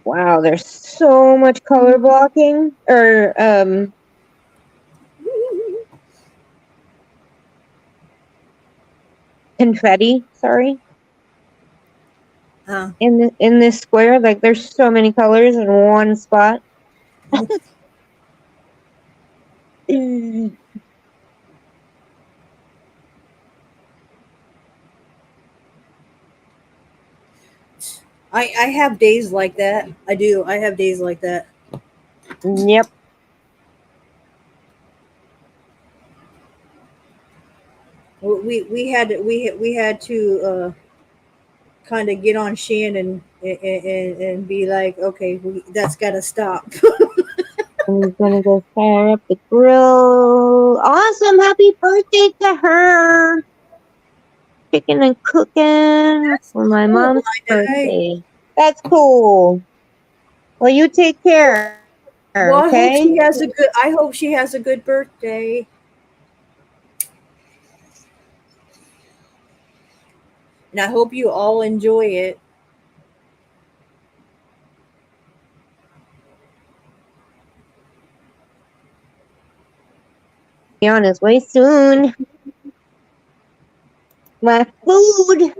Wow, there's so much color blocking. confetti. Sorry,
Uh,
in this square. Like there's so many colors in one spot. Mm.
I have days like that. I do. I have days like that.
Yep. We had to kind of get on Shannon and be like, okay, that's got to stop. I'm gonna go fire up the grill. Awesome! Happy birthday to her. Cooking and cooking
That's
for my
cool,
mom's
my guy.
birthday. That's cool. Well, you take care,
Well, I
okay?
hope she has a good. I hope she has a good birthday, and I hope you all enjoy it.
Be on his way soon. My food.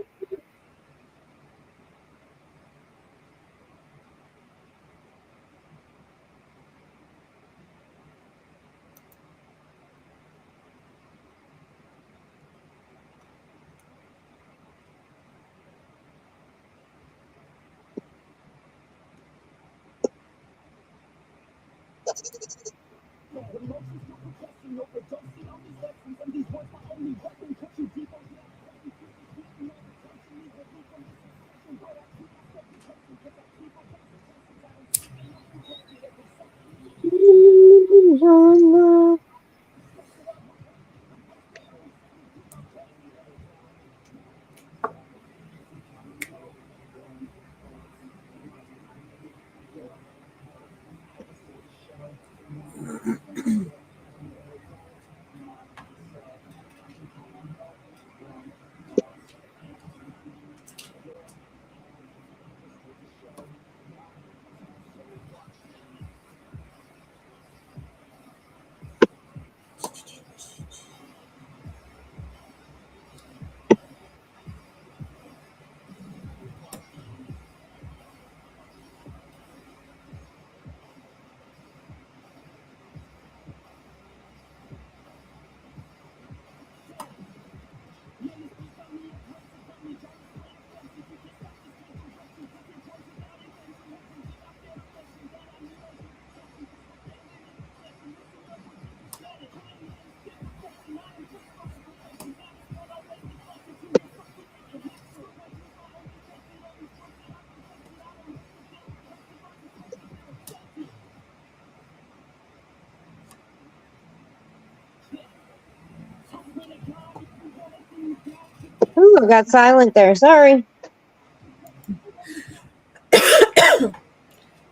Ooh, I got silent there. Sorry.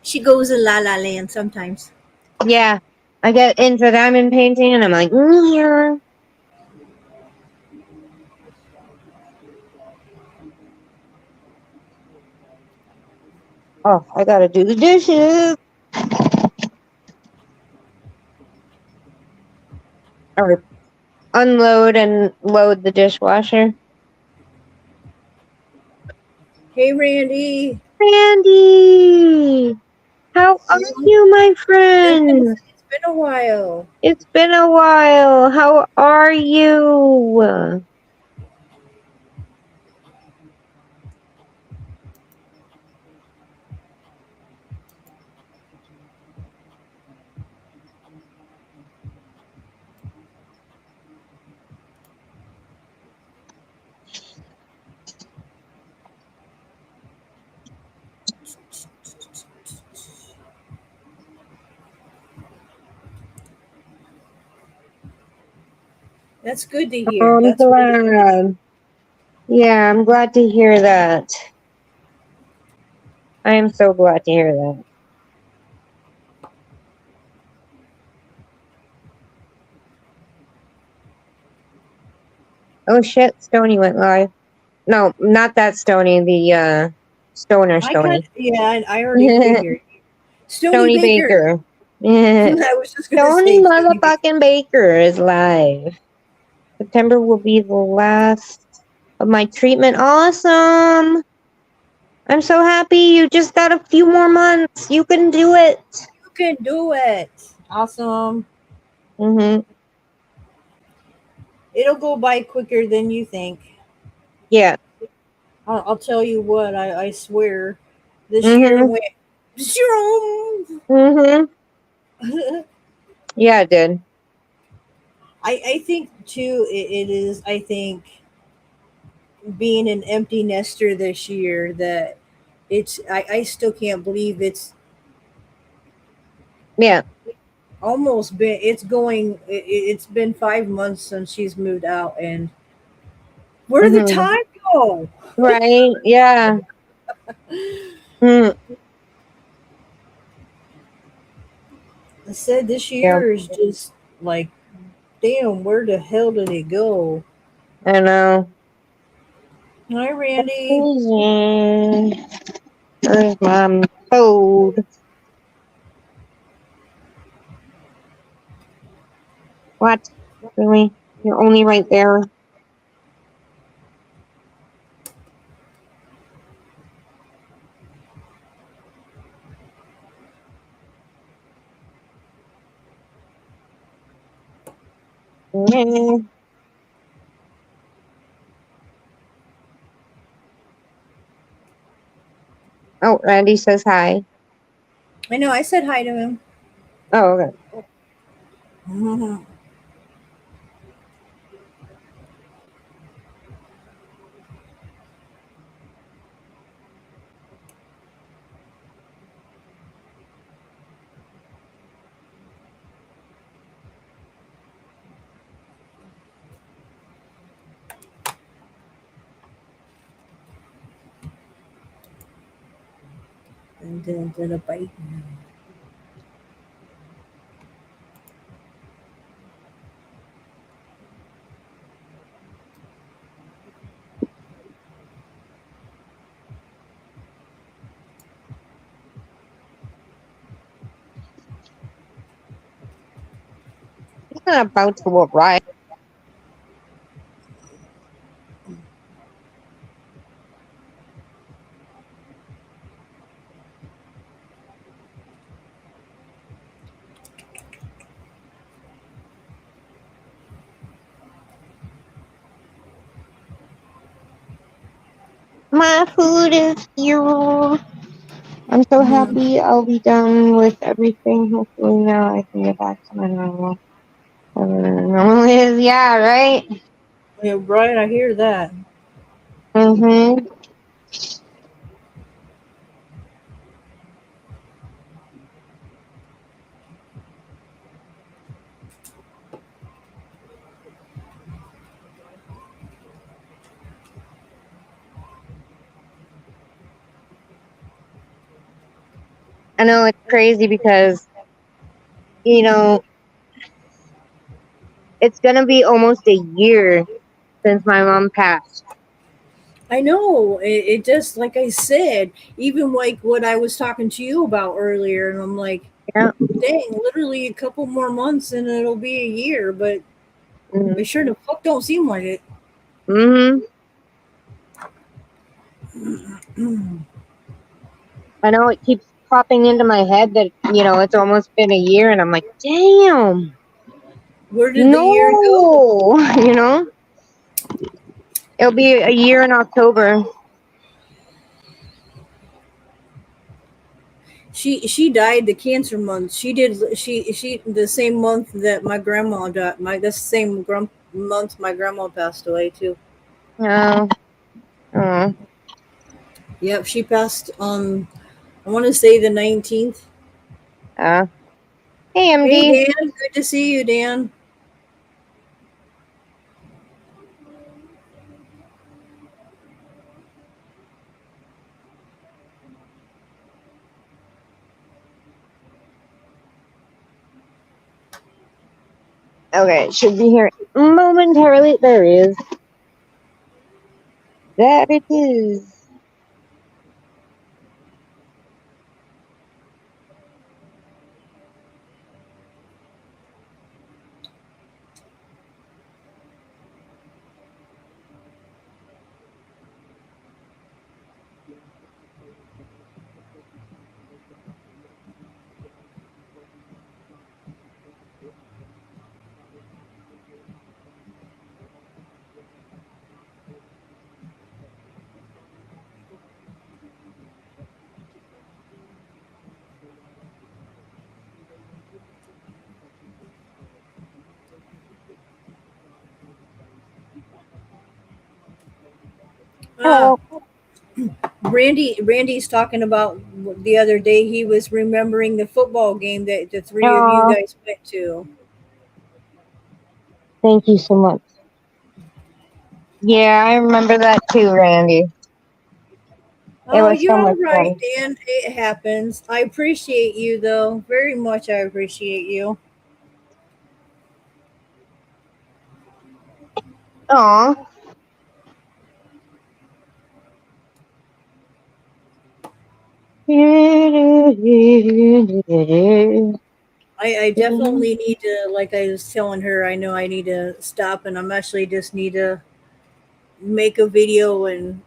She goes in La La Land sometimes.
Yeah, I get into diamond painting, and I'm like, yeah. Oh, I gotta do the dishes or unload and load the dishwasher.
Hey, Randy.
Randy, how are
Long
you, my
distance.
friend?
It's been a while.
It's been a while. How are you?
That's good to hear.
I'm
That's really good to hear.
glad. Yeah, I'm glad to hear that. I am so glad to hear that. Oh shit, Stony went live. No, not that Stony, the Stoner
I kind
Stony.
of, yeah, I already figured. Stony
Stony
Baker.
Baker.
I was just gonna
Stony
say Stony Baker.
motherfucking Baker is live. September will be the last of my treatment. Awesome. I'm so happy you just got a few more months. You can do it.
You can do it. Awesome.
Mm-hmm.
It'll go by quicker than you think.
Yeah.
I'll tell you what, I swear. This year
Mm-hmm.
went zoom.
Mm-hmm. Yeah, it did.
I think too it is, I think, being an empty nester this year that I still can't believe it's
Yeah.
almost been it's going it's been 5 months since she's moved out, and where the
Mm-hmm.
time go?
Right. Yeah. Mm.
I said this
Yeah.
year is just like, damn, where the hell did it go?
I know.
Hi, Randy.
Crazy. Where's my code? What? Really? You're only right there. Mm. Oh, Randy says hi.
I know, I said hi to him.
Oh, okay.
Mhm. And then a bite.
He's not about to arrive. My food is here. I'm so
Mhm.
happy I'll be done with everything. Hopefully now I can get back to my normal. Normal is, yeah, right?
Yeah, right, I hear that.
Mm-hmm. I know it's crazy because, you know, it's gonna be almost a year since my mom passed.
I know. It just, like I said, even like what I was talking to you about earlier, and I'm like,
Yeah.
dang, literally a couple more months and it'll be a year, but
Mm-hmm.
it sure the fuck don't seem like it.
Mm-hmm. I know it keeps popping into my head that, it's almost been a year, and I'm like, damn,
Where did the year go?
no, it'll be a year in October.
She died the cancer month. She the same month that my grandma died. That's the same month my grandma passed away too.
Oh, oh,
Yep, she passed on, I want to say, the 19th.
uh. Hey,
Hey
MD.
Dan, good to see you, Dan.
Okay, it should be here momentarily. There he is. There it is.
Ah,
Oh,
Randy's talking about the other day. He was remembering the football game that the three of you
oh,
guys went to.
thank you so much. Yeah, I remember that too, Randy. It
Oh,
was so
you're all
much
right,
fun.
Dan. It happens. I appreciate you though. Very much I appreciate you.
Aw.
I definitely need to, like I was telling her, I know I need to stop and I'm actually just need to make a video and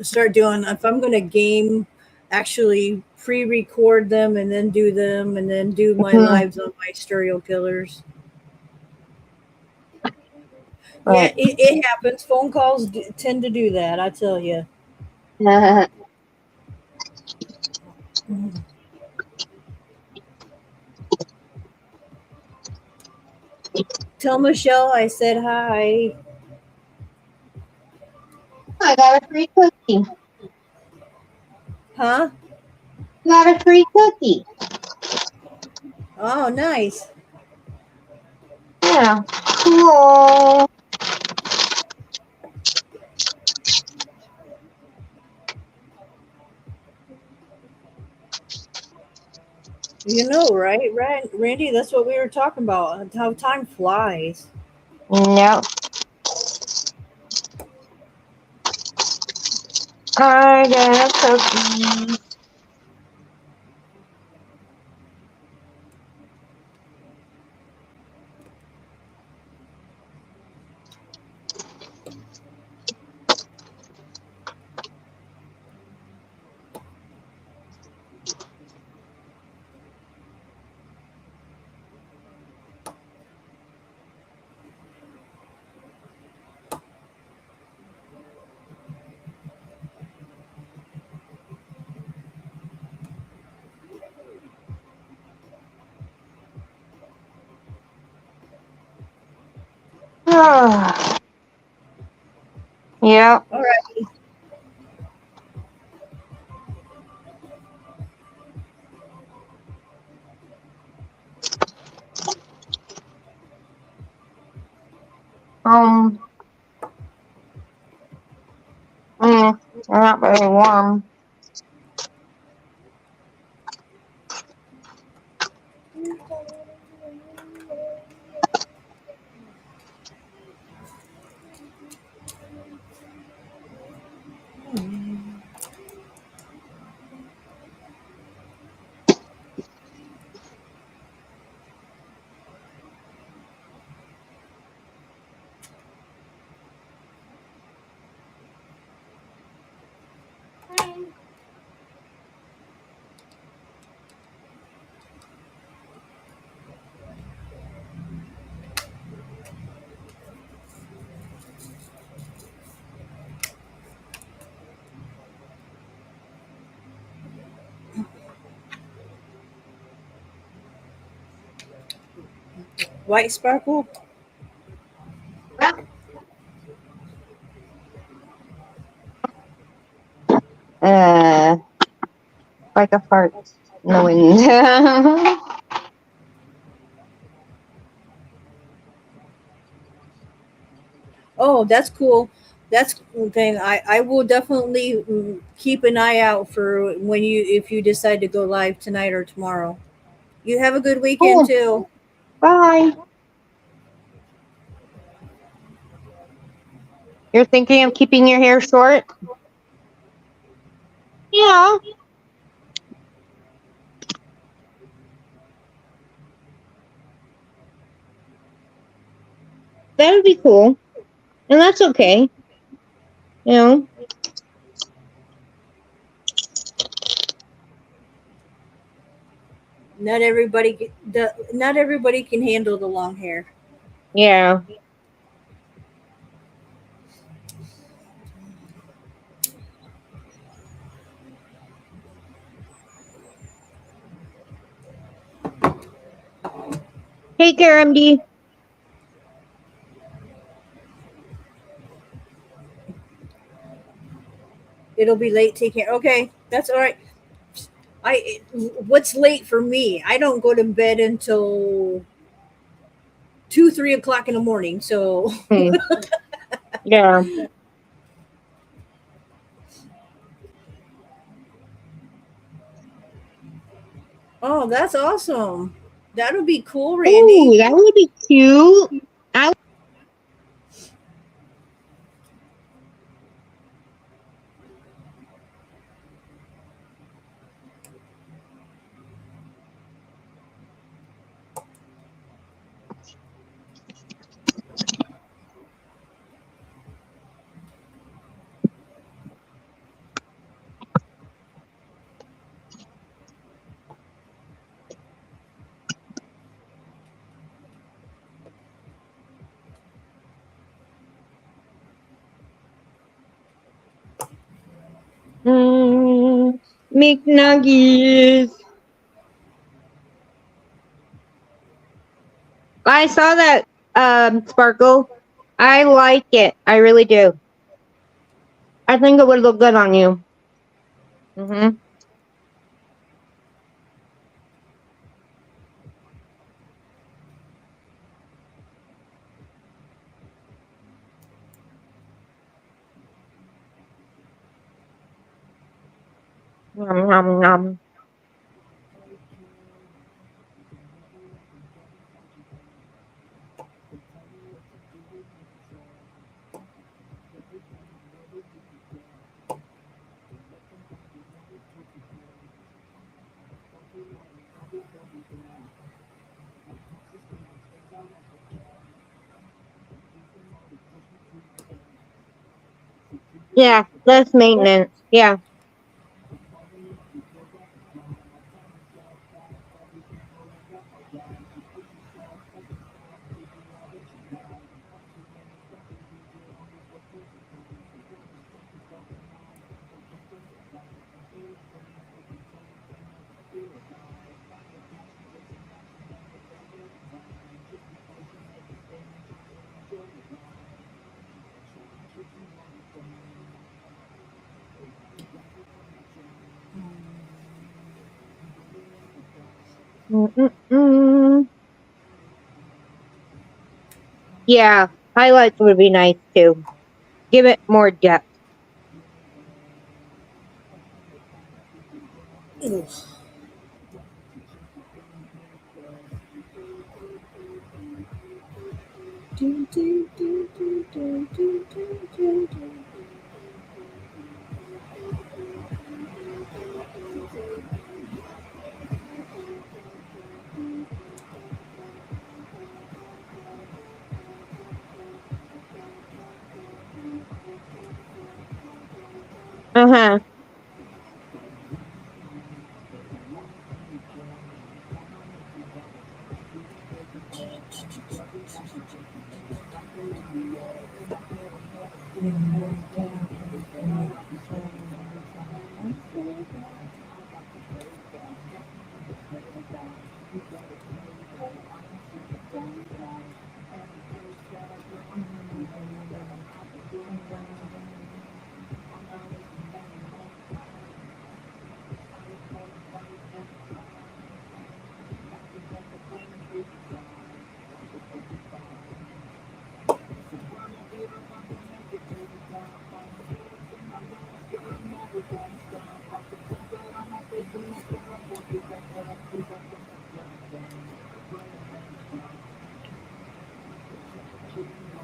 start doing, if I'm gonna game, actually pre-record them and then do my lives on my serial killers. Yeah,
Right.
it happens. Phone calls tend to do that, I tell you. Tell Michelle I said hi.
I got a free cookie.
Huh?
Got a free cookie.
Oh, nice.
Yeah. Cool.
You know, right, Randy? That's what we were talking about. How time flies.
Nope. I got a cookie. Yep.
All right.
Um. They're not very warm.
White sparkle.
Uh, like a fart in the wind.
Oh, that's cool. That's cool thing. I will definitely keep an eye out for when you if you decide to go live tonight or tomorrow. You have a good weekend
Cool.
too.
Bye. You're thinking of keeping your hair short? Yeah, that would be cool. And that's okay. You know?
Not everybody can handle the long hair.
Yeah. Take care, MD.
It'll be late. Take care. Okay, that's all right. What's late for me? I don't go to bed until 2, 3 o'clock in the morning. So,
Hmm. Yeah.
oh, that's awesome. That'll be cool,
Oh,
Randy.
that would be cute. I mm, McNuggies. I saw that Sparkle. I like it. I really do. I think it would look good on you. Mhm. Nom nom nom. Yeah, less maintenance. Yeah. Mm-mm-mm. Yeah, highlights would be nice too. Give it more depth. Uh huh.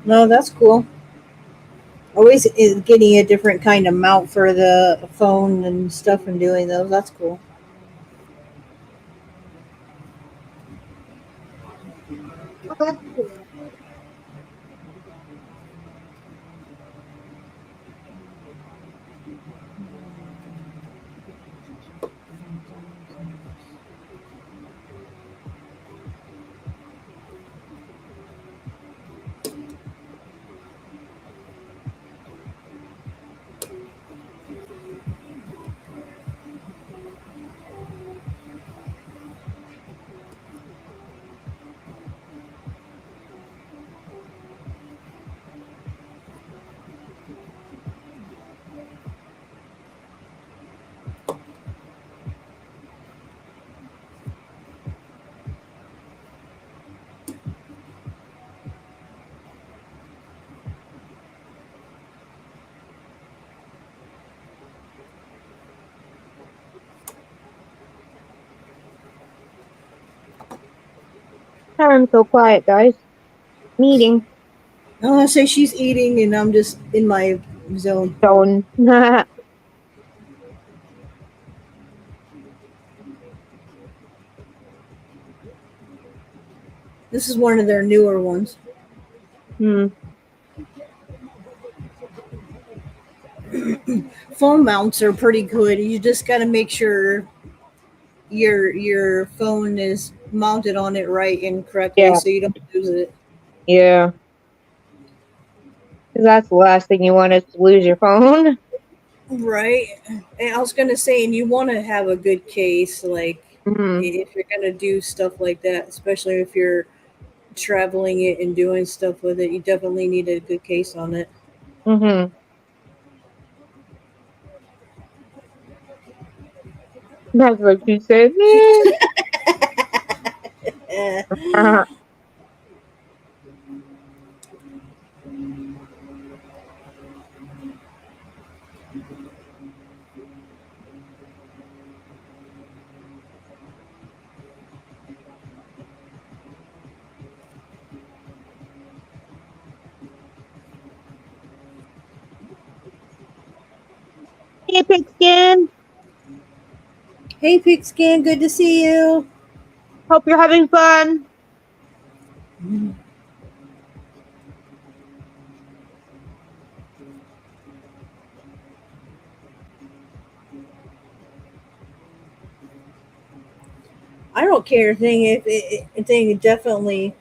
No, that's cool. Always is getting a different kind of mount for the phone and stuff and doing those. That's cool.
I'm so quiet, guys. Meeting.
I want to say she's eating, and I'm just in my zone.
Zone.
This is one of their newer ones.
Hmm.
Phone mounts are pretty good. You just got to make sure your phone is mounted on it right and correctly,
Yeah.
so you don't lose it.
Yeah. 'Cause that's the last thing you want is to lose your phone.
Right. And I was gonna say, and you want to have a good case, like
Hmm.
if you're gonna do stuff like that, especially if you're traveling it and doing stuff with it, you definitely need a good case on it.
Hmm. That's what you said.
Eh.
Hey, Pigskin.
Hey, Pigskin, good to see you.
Hope you're having fun.
I don't care. Thing if thing definitely,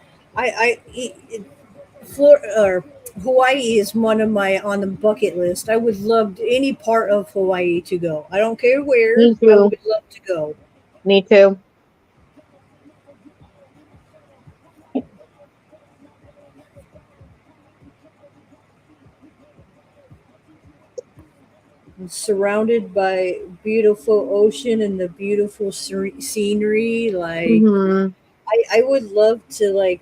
or Hawaii is one of my on the bucket list. I would love any part of Hawaii to go. I don't care where.
Me
I
too.
would love to go.
Me too.
Surrounded by beautiful ocean and the beautiful scenery. Like
Hmm.
I would love to like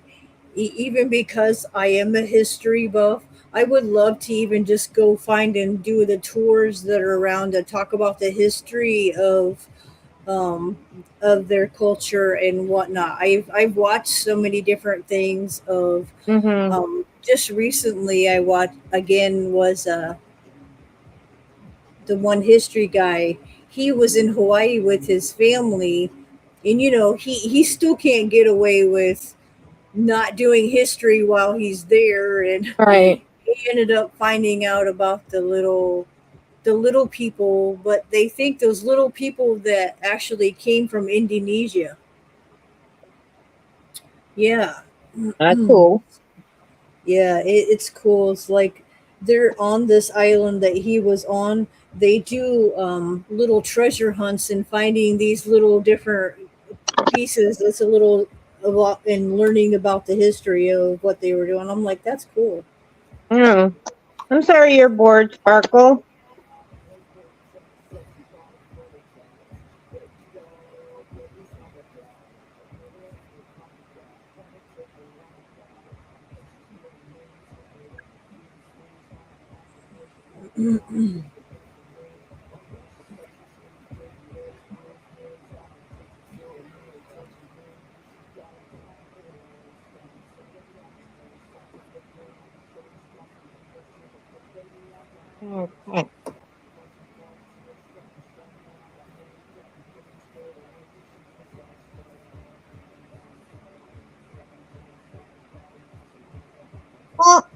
even because I am a history buff. I would love to even just go find and do the tours that are around to talk about the history um, of their culture and whatnot. I've watched so many different things of
Hmm.
just recently. I watched again was the one history guy. He was in Hawaii with his family, and he still can't get away with not doing history while he's there, and
Right.
he ended up finding out about the little people, but they think those little people that actually came from Indonesia. Yeah.
That's cool.
Yeah, it's cool. It's like they're on this island that he was on. They do little treasure hunts and finding these little different pieces. It's a little about and learning about the history of what they were doing. I'm like, that's cool.
Mm. I'm sorry you're bored, Sparkle. Okay. Well,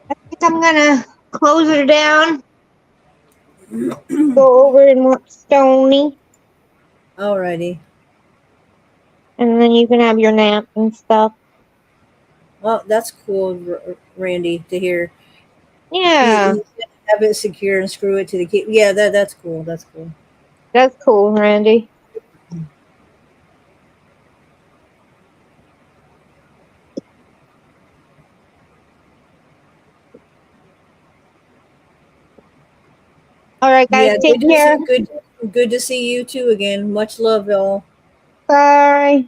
I think I'm gonna close her down. Go over and watch Stony,
Alrighty.
and then you can have your nap and stuff.
Well, that's cool, Randy, to hear.
Yeah,
He's gonna have it secure and screw it to the key. Yeah, that's cool. That's cool.
that's cool, Randy. All right, guys,
Yeah,
take care.
good to see you too again. Much love, y'all.
Bye.